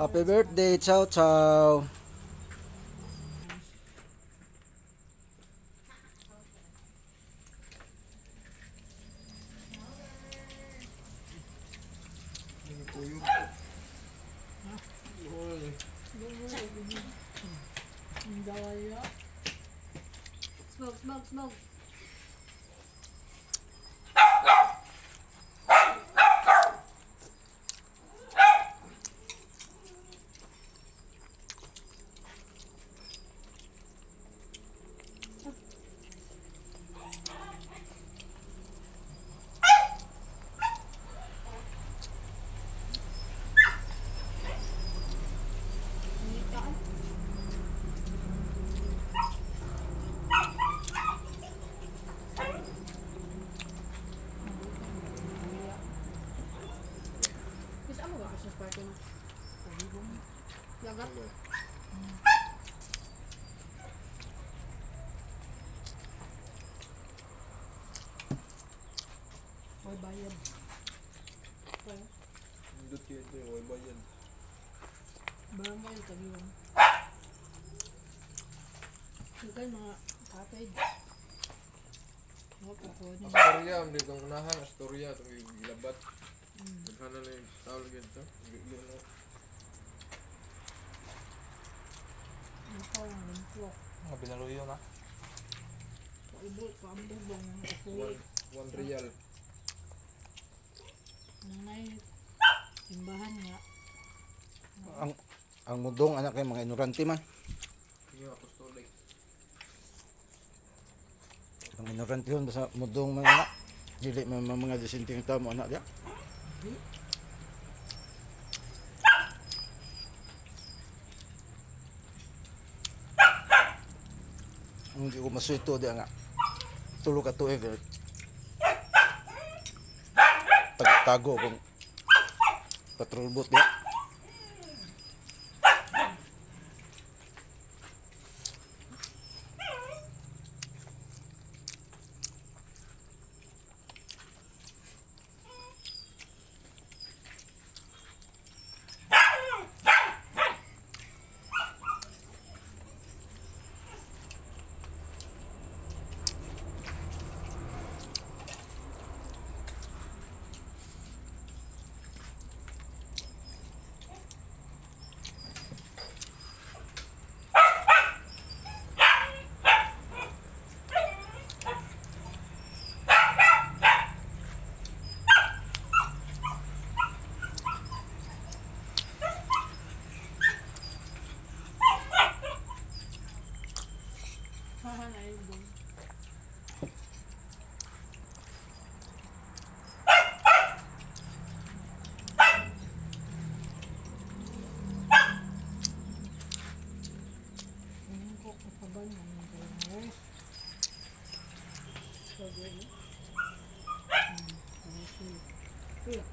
Happy birthday, Chow Chow. Smoke, smoke, smoke. Bisa mo ba Christmas party mo? Yagat? May bayad. Okay. Hindot yun ito yung bayan. Barangay, tagiwan. Sugay mga kapay. Mga kakuha niya. Astoria, hindi itong unahan. Astoria, itong gilabat. Nagkana na yung tawag ito. Gigil na. Ang parang limplok. Mga binaluyo na. Paibot, paambog bang mga kakuha. 1 real. Nanay, simbahan nga. Ang mudong anak kay mga ignorante man. Yung apostolic. Ang ignorante yun basta mudong man anak. Dili man mga disinting tao mo anak dia. Hindi ko masuito dia nga. Tulo ka tuig. Tago kung patrol boat dia. Haha, naibog. Ngayon ko kapabal na yung guys. So, good. Kuya.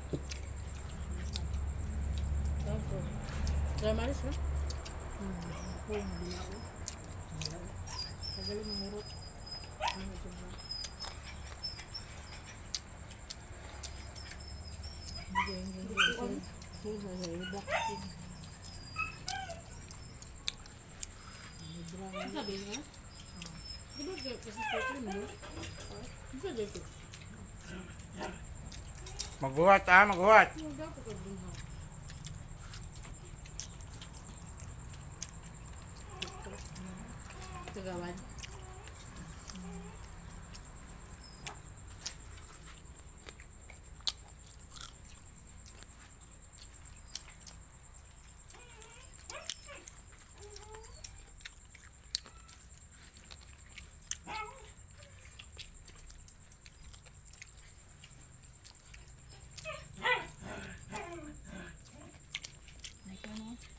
Tapos. Dramaris, ha? Ako yung bilao. Tagaling murot. Ano ito ba? Ang sabi niya? Di ba kasi special mo? Ang sabi ko. Magbuhat magbuhat. Ano daw ko kagbuha? Tagawan.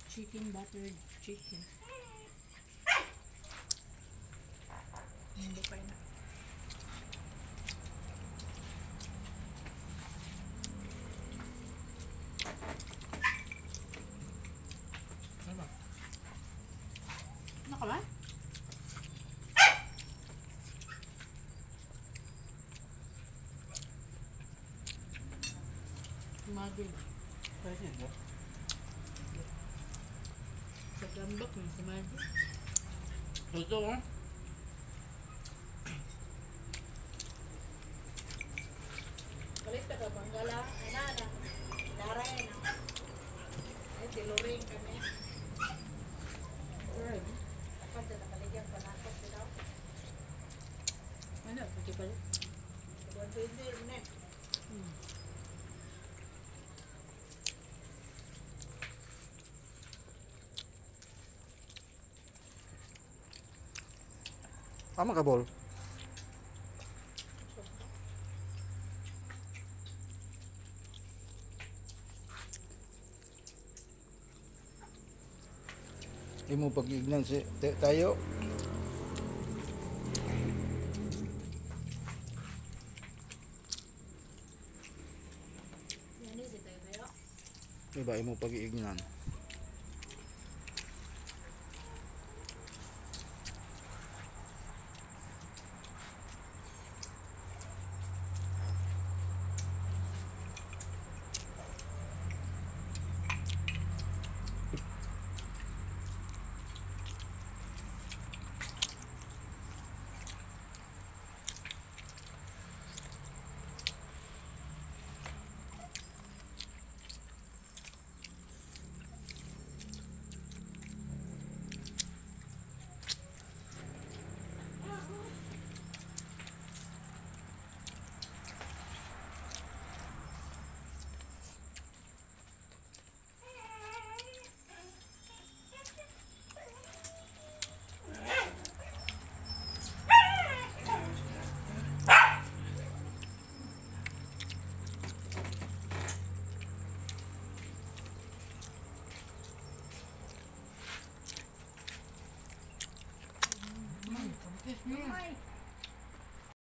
Chicken buttered chicken. Hindi pa na. Ano ka ba? Magil. Pwede mo. Gambak na sa Madi. Ito oh. Balik ka daw, Banggala. Ay na, daray na. Ay, tiluring kami. Alright. Dapat na nakaligyan pa na ako sila. Ano, pati pala. Buwan pwede, ne. Tama ka, Bol. Imo pag-ignan si tayo. Yan si tayo tayo. Diba imo pag-ignan. Ay,